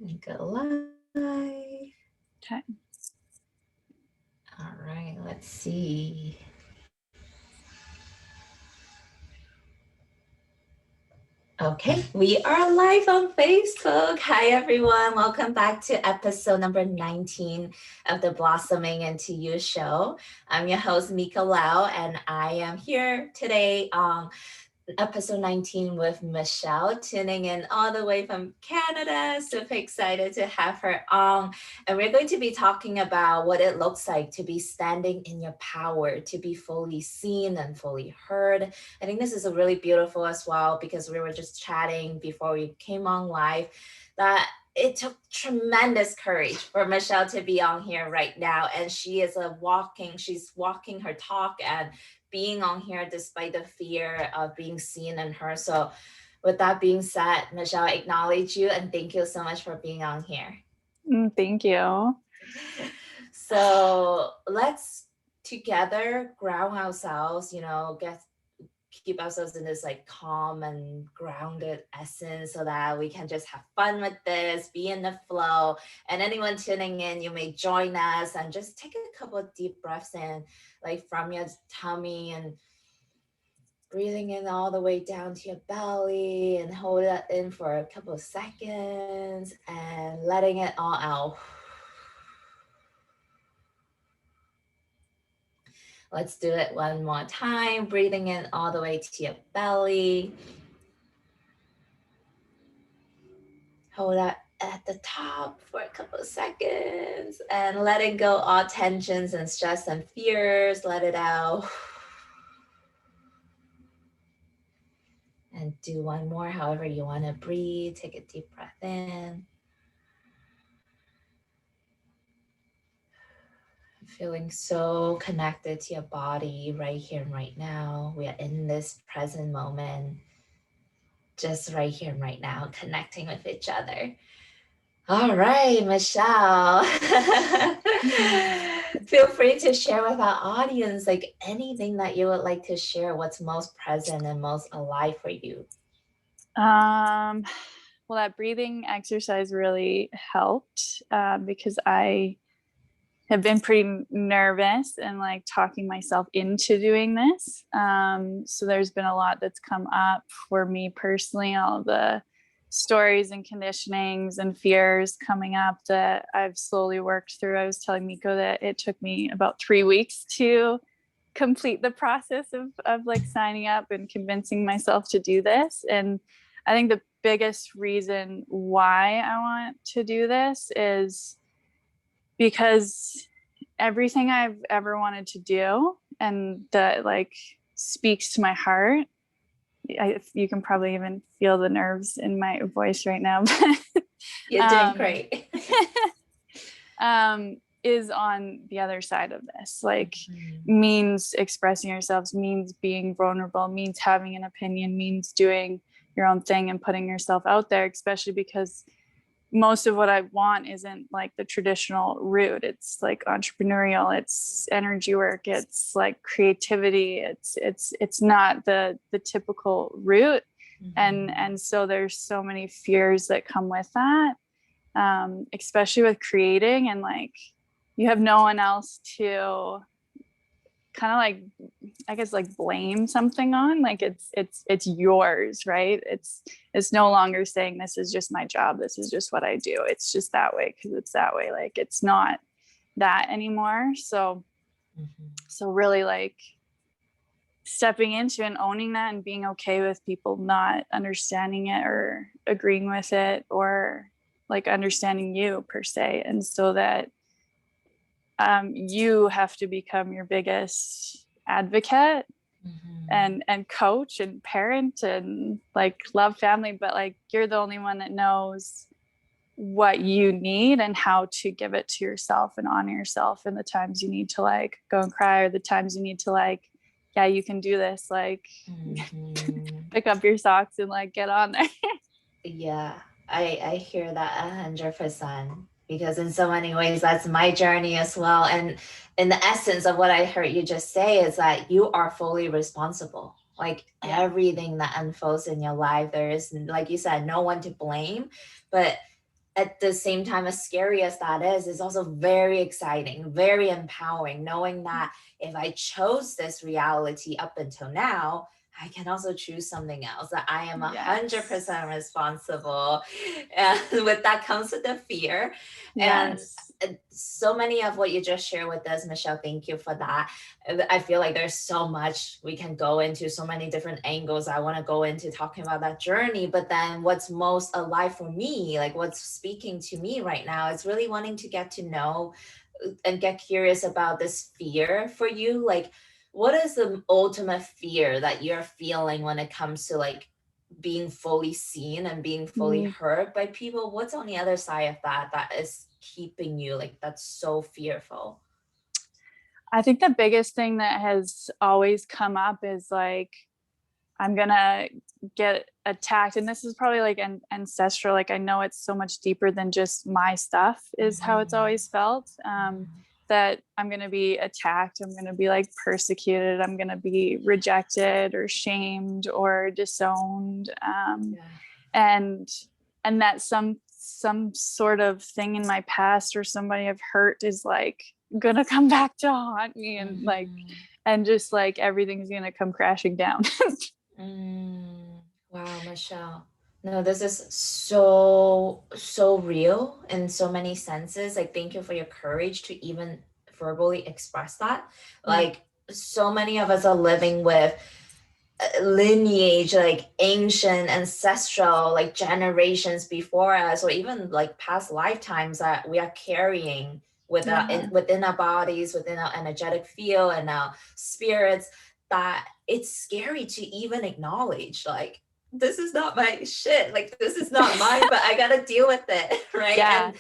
And go live. Okay. All right, let's see. Okay, we are live on Facebook. Hi, everyone. Welcome back to episode number 19 of the Blossoming Into You show. I'm your host, Mika Lau, and I am here today episode 19 with Michelle, tuning in all the way from Canada. Super excited to have her on. And we're going to be talking about what it looks like to be standing in your power, to be fully seen and fully heard. I think this is a really beautiful as well because we were just chatting before we came on live that it took tremendous courage for Michelle to be on here right now. And she's walking her talk and being on here despite the fear of being seen and heard. So, with that being said, Michelle, I acknowledge you and thank you so much for being on here. Thank you. So, let's together ground ourselves, keep ourselves in this like calm and grounded essence so that we can just have fun with this, be in the flow. And anyone tuning in, you may join us and just take a couple of deep breaths in, like from your tummy, and breathing in all the way down to your belly and hold that in for a couple of seconds and letting it all out. Let's do it one more time. Breathing in all the way to your belly. Hold that at the top for a couple of seconds and letting go all tensions and stress and fears. Let it out. And do one more, however you want to breathe. Take a deep breath in. Feeling so connected to your body right here and right now. We are in this present moment, just right here and right now, connecting with each other. All right, Michelle. Feel free to share with our audience like anything that you would like to share, what's most present and most alive for you. Well, that breathing exercise really helped because I have been pretty nervous and like talking myself into doing this. So there's been a lot that's come up for me personally, all of the stories and conditionings and fears coming up that I've slowly worked through. I was telling Miko that it took me about 3 weeks to complete the process of like signing up and convincing myself to do this. And I think the biggest reason why I want to do this is because everything I've ever wanted to do and that like speaks to my heart, you can probably even feel the nerves in my voice right now. You're doing great. Is on the other side of this, like means expressing yourselves, means being vulnerable, means having an opinion, means doing your own thing and putting yourself out there, especially because most of what I want isn't like the traditional route. It's like entrepreneurial, it's energy work, it's like creativity, it's not the typical route. And so there's so many fears that come with that, especially with creating, and like you have no one else to kind of like, I guess, like blame something on. Like it's yours, right? It's no longer saying this is just my job, this is just what I do, it's just that way because it's that way. Like it's not that anymore. So really like stepping into and owning that and being okay with people not understanding it or agreeing with it or like understanding you per se. And so that you have to become your biggest advocate and coach and parent and like love family, but like you're the only one that knows what you need and how to give it to yourself and honor yourself, and the times you need to like go and cry, or the times you need to like, yeah, you can do this, like pick up your socks and like get on there. Yeah, I hear that 100%, because in so many ways that's my journey as well. And in the essence of what I heard you just say is that you are fully responsible. Like everything that unfolds in your life, there is, like you said, no one to blame, but at the same time, as scary as that is also very exciting, very empowering, knowing that if I chose this reality up until now, I can also choose something else, that I am Yes. 100% responsible. And with that comes with the fear. And Yes. so many of what you just shared with us, Michelle, thank you for that. I feel like there's so much we can go into, so many different angles I want to go into talking about that journey. But then what's most alive for me, like what's speaking to me right now, is really wanting to get to know and get curious about this fear for you. Like, what is the ultimate fear that you're feeling when it comes to like being fully seen and being fully Mm. heard by people? What's on the other side of that that is keeping you like that's so fearful? I think the biggest thing that has always come up is like, I'm gonna get attacked. And this is probably like an ancestral, like I know it's so much deeper than just my stuff, is how it's Mhm. always felt. That I'm gonna be attacked, I'm gonna be like persecuted, I'm gonna be rejected or shamed or disowned. Yeah. And that some sort of thing in my past or somebody I've hurt is like gonna come back to haunt me, and like, Mhm. and just like everything's gonna come crashing down. Mm. Wow, Michelle. No, this is so, so real in so many senses. Like, thank you for your courage to even verbally express that. Mm. Like, so many of us are living with lineage, like ancient, ancestral, like generations before us, or even like past lifetimes that we are carrying with Yeah. within our bodies, within our energetic field and our spirits, that it's scary to even acknowledge. Like, this is not my shit. Like, this is not mine, but I gotta deal with it, right? Yeah.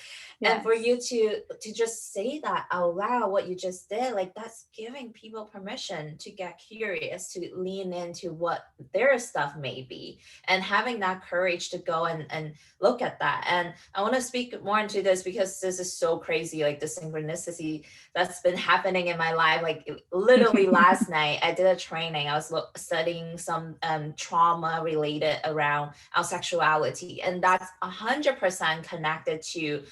And for Yes. you to just say that out loud, what you just did, like that's giving people permission to get curious, to lean into what their stuff may be, and having that courage to go and look at that. And I want to speak more into this because this is so crazy, like the synchronicity that's been happening in my life. Like literally last night I did a training. I was studying some trauma related around our sexuality, and that's 100% connected to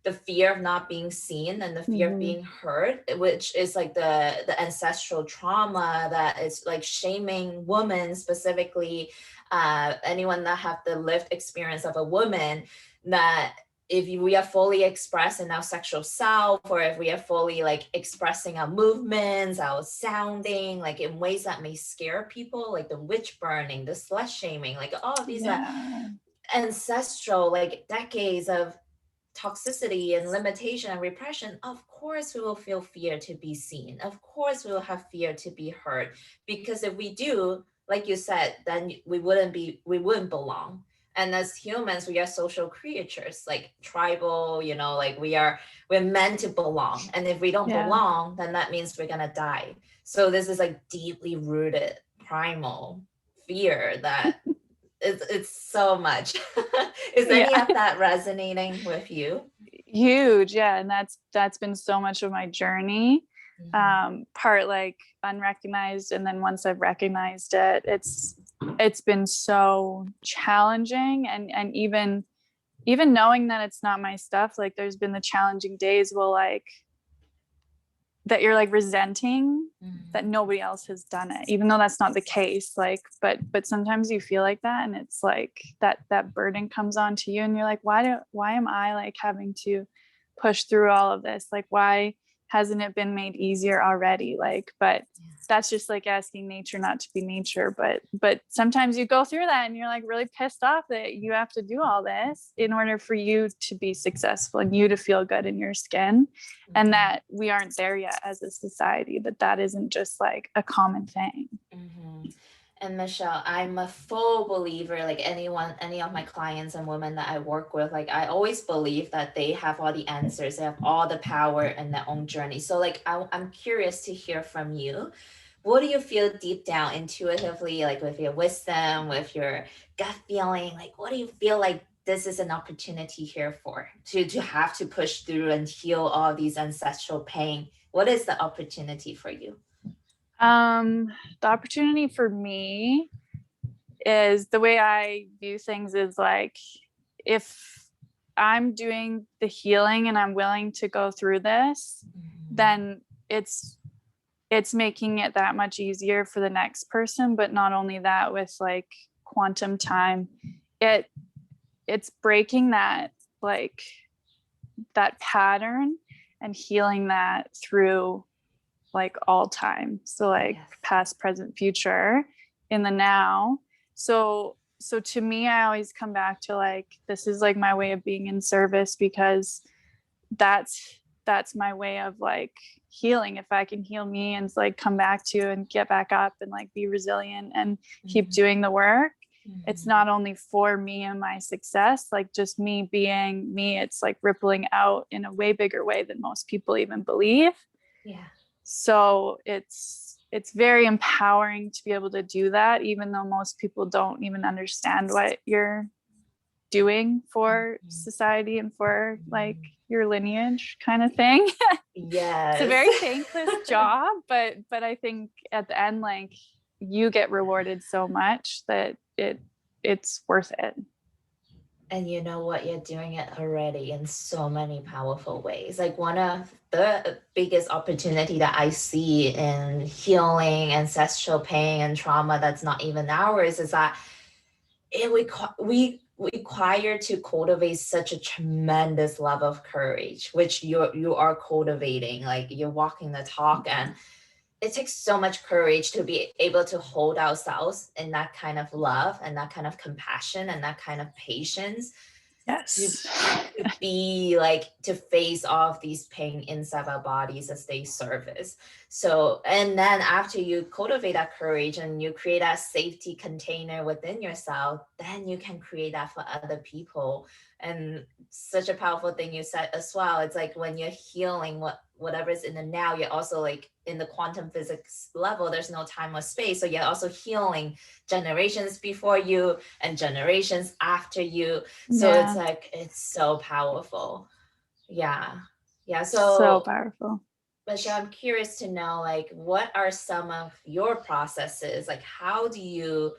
the fear of not being seen and the fear of Hmm. being heard, which is like the ancestral trauma that is like shaming women specifically, anyone that have the lived experience of a woman, that if we are fully expressing our sexual self, or if we are fully like expressing our movements, our sounding, like in ways that may scare people, like the witch burning, the slut shaming, like all of these are Yeah. ancestral, like decades of toxicity and limitation and repression. Of course we will feel fear to be seen, of course we will have fear to be heard, because if we do, like you said, then we wouldn't belong. And as humans, we are social creatures, like tribal, like we're meant to belong, and if we don't Yeah. belong, then that means we're gonna die. So this is like deeply rooted primal fear that it's so much. Is any Yeah. of that resonating with you? Huge. Yeah. And that's been so much of my journey. Mhm. Part like unrecognized, and then once I've recognized it, it's been so challenging. And even knowing that it's not my stuff, like there's been the challenging days will like that you're like resenting that Mhm. nobody else has done it, even though that's not the case. Like, but sometimes you feel like that, and it's like that burden comes onto you, and you're like, why am I like having to push through all of this? Like, why hasn't it been made easier already? Like, but that's just like asking nature not to be nature. But sometimes you go through that and you're like really pissed off that you have to do all this in order for you to be successful and you to feel good in your skin, and Mhm. that we aren't there yet as a society, that isn't just like a common thing. Mhm. And Michelle, I'm a full believer, like any of my clients and women that I work with, like I always believe that they have all the answers, they have all the power in their own journey. So like I'm curious to hear from you. What do you feel deep down intuitively, like with your wisdom, with your gut feeling? Like what do you feel like this is an opportunity here for, to have to push through and heal all these ancestral pain? What is the opportunity for you? um the opportunity for me is, the way I view things is like, if I'm doing the healing and I'm willing to go through this, then it's making it that much easier for the next person. But not only that, with like quantum time, it's breaking that, like, that pattern and healing that through like all time. So like past, present, future, in the now. So to me, I always come back to like, this is like my way of being in service, because that's my way of like healing. If I can heal me and like come back to and get back up and like be resilient and keep doing the work, it's not only for me and my success, like just me being me, it's like rippling out in a way bigger way than most people even believe. So it's very empowering to be able to do that, even though most people don't even understand what you're doing for society and for like your lineage kind of thing. It's a very thankless job, but I think at the end, like, you get rewarded so much that it's worth it. And you know what, you're doing it already in so many powerful ways. Like, one of the biggest opportunity that I see in healing ancestral pain and trauma that's not even ours is that we require to cultivate such a tremendous love of courage, which you are cultivating. Like, you're walking the talk, and it takes so much courage to be able to hold ourselves in that kind of love and that kind of compassion and that kind of patience. Yes. To be like, to face off these pain inside our bodies as they surface. So, and then after you cultivate that courage and you create that safety container within yourself, then you can create that for other people. And such a powerful thing you said as well. It's like, when you're healing whatever's in the now, you're also like, in the quantum physics level, there's no time or space. So you're also healing generations before you and generations after you. So it's like, it's so powerful. Yeah. So powerful. Michelle, I'm curious to know, like, what are some of your processes? Like, how do you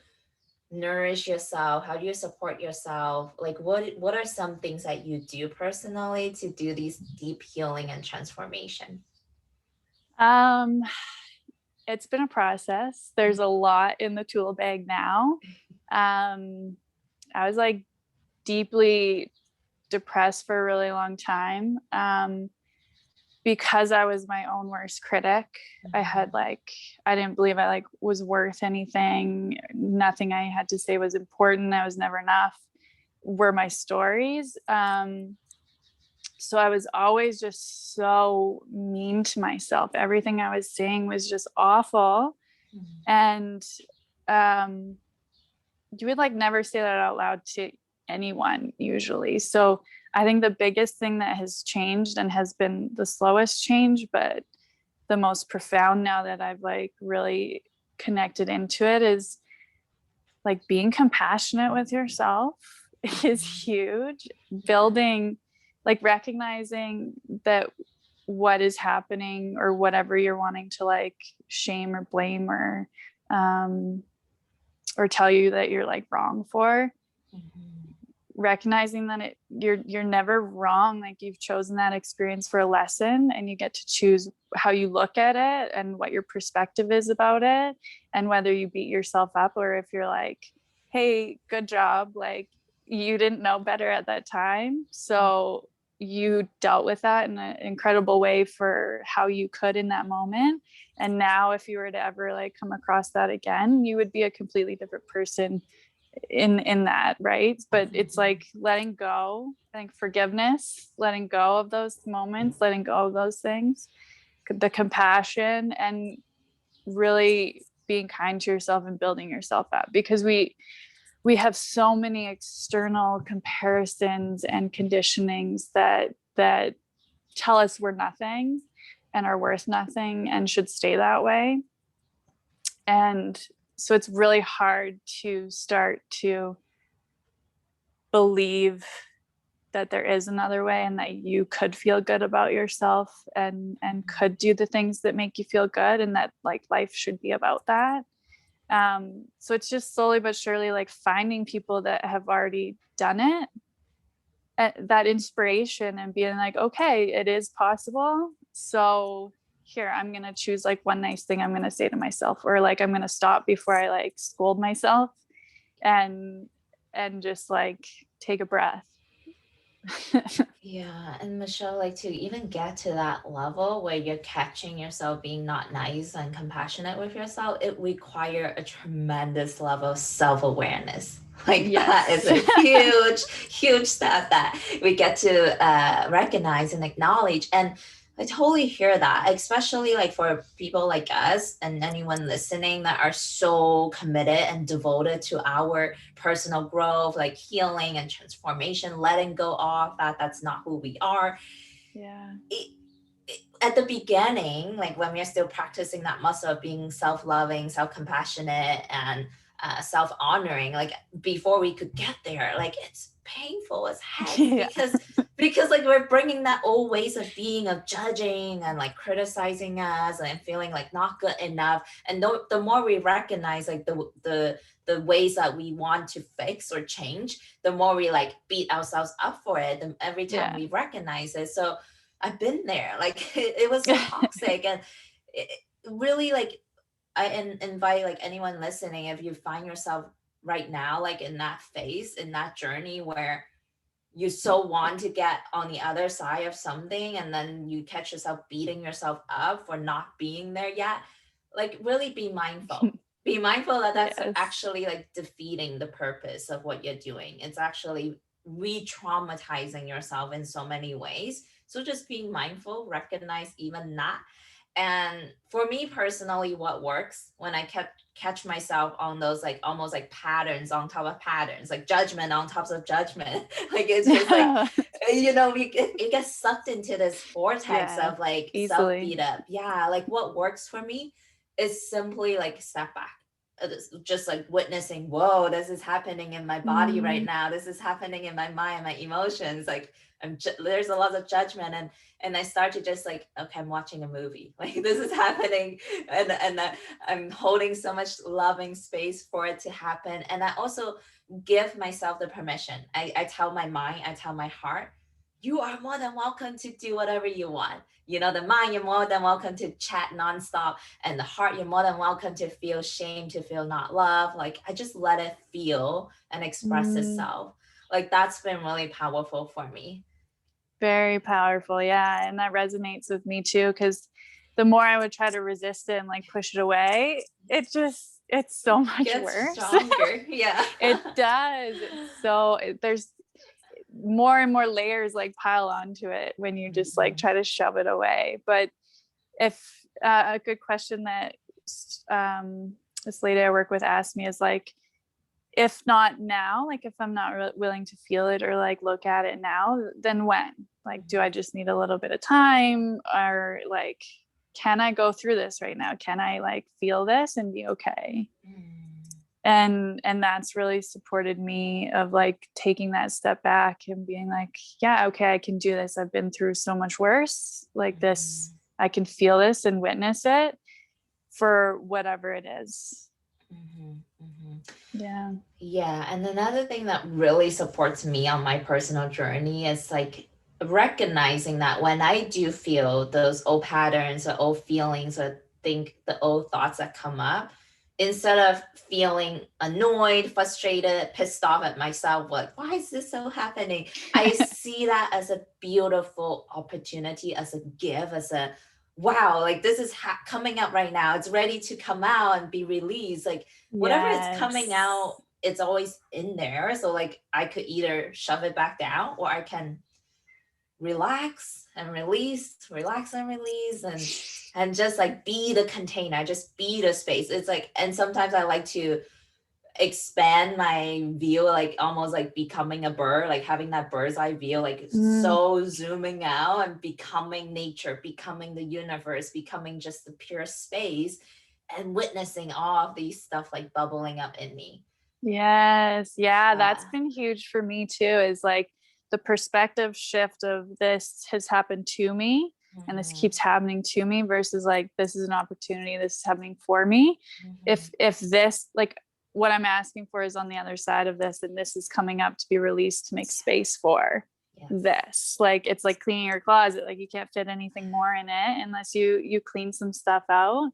nourish yourself? How do you support yourself? Like, what are some things that you do personally to do these deep healing and transformation? It's been a process. There's a lot in the tool bag now. I was like deeply depressed for a really long time, because I was my own worst critic. I had like, I didn't believe I like was worth anything. Nothing I had to say was important. I was never enough, were my stories. So I was always just so mean to myself. Everything I was saying was just awful. And you would like never say that out loud to anyone usually. So I think the biggest thing that has changed, and has been the slowest change, but the most profound now that I've like really connected into it, is like being compassionate with yourself is huge. Building, like, recognizing that what is happening or whatever you're wanting to like shame or blame or tell you that you're like wrong for, recognizing that you're never wrong. Like, you've chosen that experience for a lesson, and you get to choose how you look at it and what your perspective is about it, and whether you beat yourself up, or if you're like, hey, good job, like, you didn't know better at that time, so you dealt with that in an incredible way for how you could in that moment. And now if you were to ever like come across that again, you would be a completely different person in that, right? But it's like letting go. I think forgiveness, letting go of those moments, letting go of those things, the compassion, and really being kind to yourself and building yourself up, because we have so many external comparisons and conditionings that tell us we're nothing and are worth nothing and should stay that way. And so it's really hard to start to believe that there is another way, and that you could feel good about yourself and could do the things that make you feel good, and that like life should be about that. So it's just slowly but surely like finding people that have already done it that inspiration and being like, okay, it is possible. So here, I'm going to choose like one nice thing I'm going to say to myself, or like, I'm going to stop before I like scold myself and, just like take a breath. Yeah, and Michelle, like to even get to that level where you're catching yourself being not nice and compassionate with yourself, it require a tremendous level of self-awareness. Like that is Yes. a huge, huge step that we get to recognize and acknowledge. And I totally hear that, especially like for people like us and anyone listening that are so committed and devoted to our personal growth, like healing and transformation, letting go of that. That's not who we are. Yeah. At the beginning, like when we're still practicing that muscle of being self-loving, self-compassionate, and self-honoring, like before we could get there, like it's painful as heck Yeah. because like we're bringing that old ways of being, of judging and like criticizing us and feeling like not good enough. And the more we recognize like the ways that we want to fix or change, the more we like beat ourselves up for it, and every time Yeah. we recognize it. So I've been there. Like it was so toxic, and it really like invite like anyone listening, if you find yourself right now like in that phase, in that journey where you so want to get on the other side of something, and then you catch yourself beating yourself up for not being there yet, like really be mindful. Be mindful that that's Yes. actually like defeating the purpose of what you're doing. It's actually re-traumatizing yourself in so many ways. So just being mindful, recognize even that. And for me personally, what works when I kept catch myself on those like almost like patterns on top of patterns, like judgment on top of judgment. Like it's just like, you get sucked into this vortex Yeah. of like self Easily. beat up. Yeah, like what works for me is simply like step back. Just like witnessing, whoa, this is happening in my body right Mm, now. This is happening in my mind, my emotions. Like there's a lot of judgment, and I start to just like, okay, I'm watching a movie. Like this is happening, and I'm holding so much loving space for it to happen. And I also give myself the permission. I tell my mind, I tell my heart, you are more than welcome to do whatever you want. The mind, you're more than welcome to chat nonstop, and the heart, you're more than welcome to feel shame, to feel not loved. Like I just let it feel and express mm, itself. Like that's been really powerful for me. very powerful. Yeah. And that resonates with me too, because the more I would try to resist it and like push it away, it's so much Gets worse. stronger. Yeah. It does. There's more and more layers like pile onto it when you just like Mhm. try to shove it away. But if a good question that um, this lady I work with asked me is like, if not now, like if I'm not willing to feel it or like look at it now, then when? Like, do I just need a little bit of time, or like, can I go through this right now? Can I like feel this and be okay? Mm. And that's really supported me of like taking that step back and being like, yeah, okay, I can do this. I've been through so much worse. Like this, Mhm. I can feel this and witness it for whatever it is. Mhm. Mhm. Yeah. Yeah, and another thing that really supports me on my personal journey is like recognizing that when I do feel those old patterns or old feelings or think the old thoughts that come up, instead of feeling annoyed, frustrated, pissed off at myself, like, why is this so happening? I see that as a beautiful opportunity, as a gift, as a wow, like this is coming out right now. It's ready to come out and be released. Like whatever is coming Yes. out, it's always in there. So like I could either shove it back down, or I can relax and release, relax and release, and just like be the container, just be the space. It's like, and sometimes I like to expand my view, like almost like becoming a bird, like having that bird's eye view, like Mm, so zooming out and becoming nature, becoming the universe, becoming just the pure space, and witnessing all of these stuff like bubbling up in me. yes. Yeah, that's Yeah. been huge for me too, is like the perspective shift of this has happened to me and this Mhm. keeps happening to me versus like this is an opportunity, this is happening for me. Mhm. If this like what I'm asking for is on the other side of this and this is coming up to be released to make space for. this. Like, it's like cleaning your closet. Like, you can't fit anything more in it unless you clean some stuff out.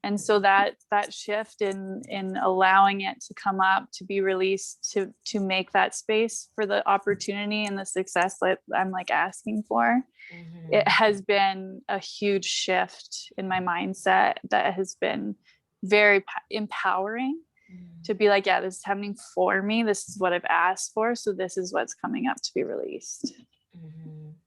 And so that shift in allowing it to come up, to be released, to make that space for the opportunity and the success that I'm like asking for, it has been a huge shift in my mindset that has been very empowering, to be like, yeah, this is happening for me. This is what I've asked for. So this is what's coming up to be released.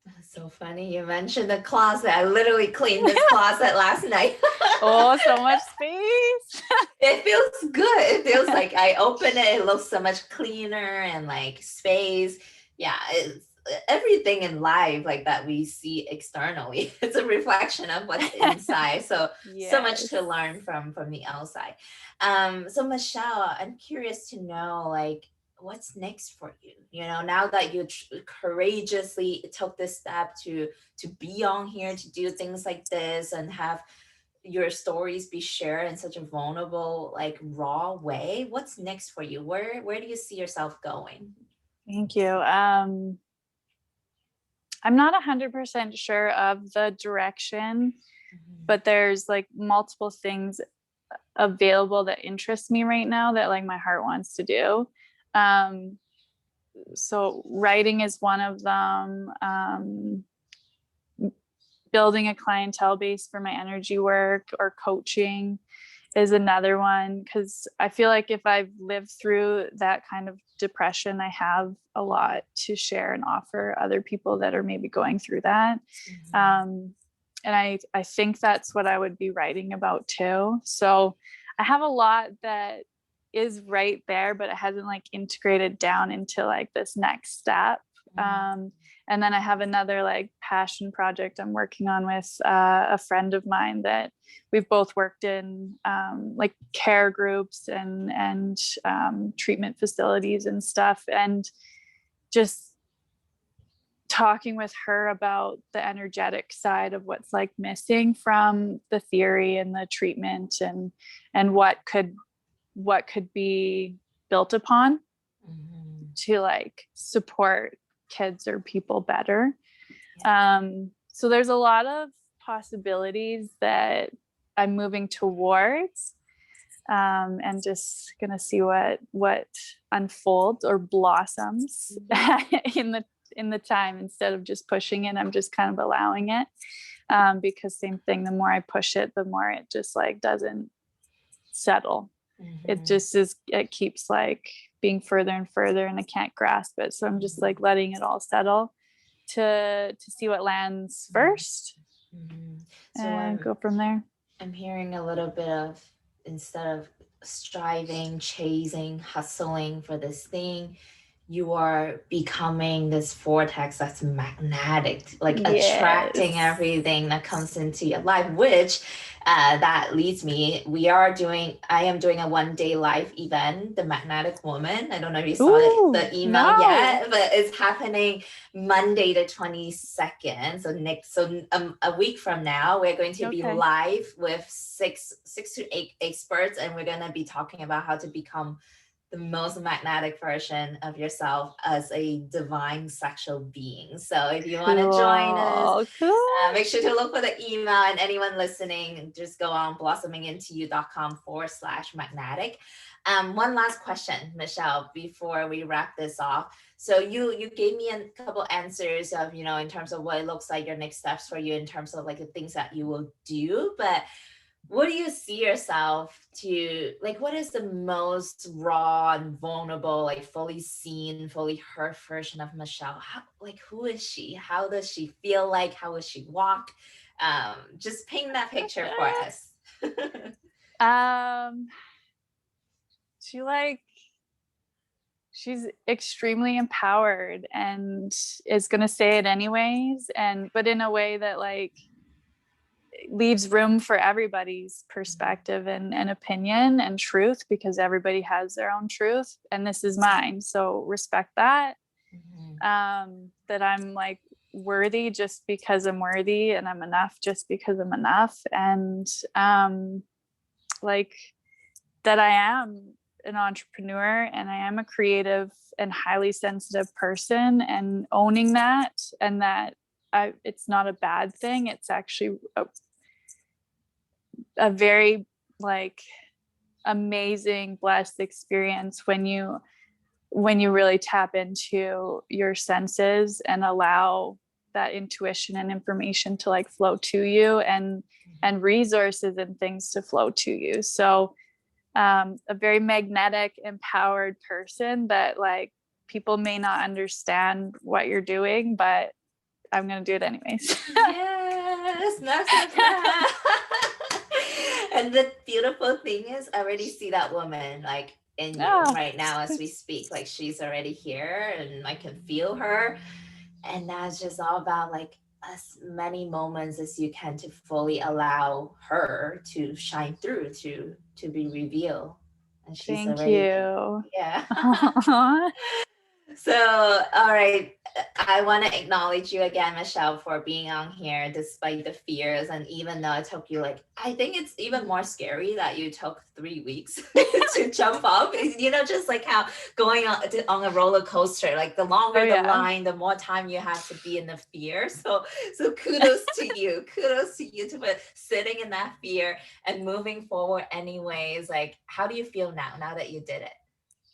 That's so funny. You mentioned the closet. I literally cleaned this closet last night. Oh, so much space. It feels good. It feels like I open it. It looks so much cleaner and like space. Yeah, it's everything in life like that we see externally. It's a reflection of what's inside. So so much to learn from the outside. So Michelle, I'm curious to know, like, what's next for you, now that you courageously took this step to be on here, to do things like this and have your stories be shared in such a vulnerable, like, raw way. What's next for you? Where do you see yourself going? Thank you. I'm not 100% sure of the direction, but there's like multiple things available that interest me right now that like my heart wants to do. So writing is one of them. Building a clientele base for my energy work or coaching is another one, because I feel like if I've lived through that kind of depression, I have a lot to share and offer other people that are maybe going through that. And I think that's what I would be writing about too. So I have a lot that is right there, but it hasn't like integrated down into like this next step. And then I have another like passion project I'm working on with a friend of mine that we've both worked in like care groups and treatment facilities and stuff. And just talking with her about the energetic side of what's like missing from the theory and the treatment, and what could be built upon to like support kids or people better. So there's a lot of possibilities that I'm moving towards, and just gonna see what unfolds or blossoms in the time. Instead of just pushing it, I'm just kind of allowing it, because same thing, the more I push it, the more it just like doesn't settle. It just it keeps like being further and further, and I can't grasp it. So I'm just like letting it all settle to see what lands first, and go from there. I'm hearing a little bit of, instead of striving, chasing, hustling for this thing, you are becoming this vortex that's magnetic, like attracting everything that comes into your life, which that leads me, I am doing a 1-day live event, the Magnetic Woman. I don't know if you saw the email yet, but it's happening Monday the 22nd. So a week from now, we're going to be live with six to eight experts, and we're going to be talking about how to become the most magnetic version of yourself as a divine sexual being. So if you want to join us, make sure to look for the email, and anyone listening, just go on blossomingintoyou.com/magnetic. One last question, Michelle, before we wrap this off. So you gave me a couple answers of, in terms of what it looks like, your next steps for you, in terms of like the things that you will do, but what do you see yourself to, like, what is the most raw and vulnerable, like fully seen, fully heard version of Michelle? Who is she? How does she feel like? How does she walk? Just paint that picture for us. She's extremely empowered and is going to say it anyways. But in a way that like leaves room for everybody's perspective and opinion and truth, because everybody has their own truth, and this is mine. So respect that. That I'm like worthy just because I'm worthy, and I'm enough just because I'm enough. And like that I am an entrepreneur and I am a creative and highly sensitive person, and owning that, and that it's not a bad thing. It's actually a very like amazing, blessed experience when you really tap into your senses and allow that intuition and information to like flow to you, and resources and things to flow to you. So a very magnetic, empowered person that like people may not understand what you're doing, but I'm going to do it anyways. Yes, snap, snap, snap. And the beautiful thing is, I already see that woman like in you Oh, right now as we speak. Like she's already here and I can feel her. And that's just all about like as many moments as you can to fully allow her to shine through, to be revealed. And she's thank already you. there. Yeah. So, all right. I want to acknowledge you again, Michelle, for being on here despite the fears. And even though it took you like, I think it's even more scary that you took 3 weeks to jump off. Just like how going on a roller coaster, like the longer Oh the yeah. line, the more time you have to be in the fear. So kudos to you. Kudos to you for sitting in that fear and moving forward anyways. Like, how do you feel now that you did it?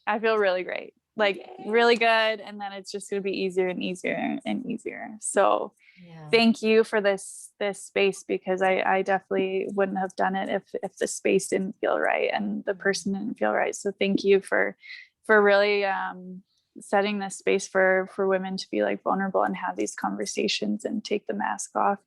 I feel really great, like Yay. really good. And then it's just going to be easier and easier and easier. So Yeah. thank you for this space, because I definitely wouldn't have done it if the space didn't feel right and the person didn't feel right. So thank you for really setting this space for women to be like vulnerable and have these conversations and take the mask off.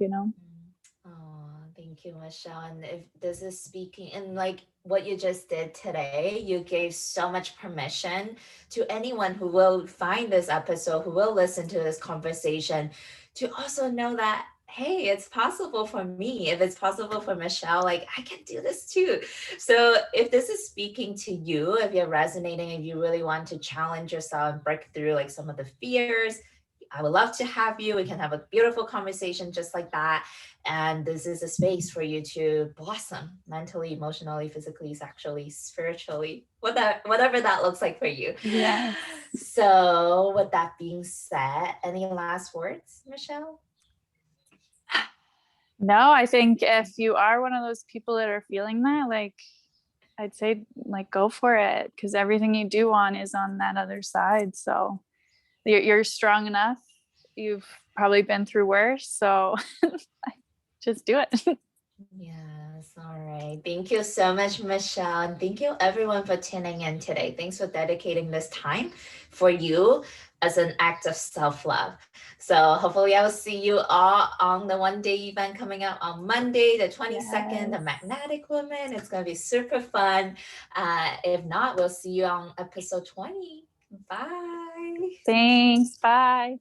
Oh, thank you, Michelle. And if this is speaking and like what you just did today, you gave so much permission to anyone who will find this episode, who will listen to this conversation, to also know that, hey, it's possible for me. If it's possible for Michelle, like I can do this too. So if this is speaking to you, if you're resonating, if you really want to challenge yourself and break through like some of the fears, I would love to have you. We can have a beautiful conversation just like that. And this is a space for you to blossom mentally, emotionally, physically, sexually, spiritually, whatever that looks like for you. Yes. So, with that being said, any last words, Michelle? No, I think if you are one of those people that are feeling that, like, I'd say like go for it, because everything you do want is on that other side. So you're strong enough. You've probably been through worse. So just do it. Yes. All right. Thank you so much, Michelle. And thank you, everyone, for tuning in today. Thanks for dedicating this time for you as an act of self-love. So hopefully I will see you all on the one-day event coming up on Monday, the 22nd, the Magnetic Woman. It's going to be super fun. If not, we'll see you on episode 20. Bye. Thanks. Bye.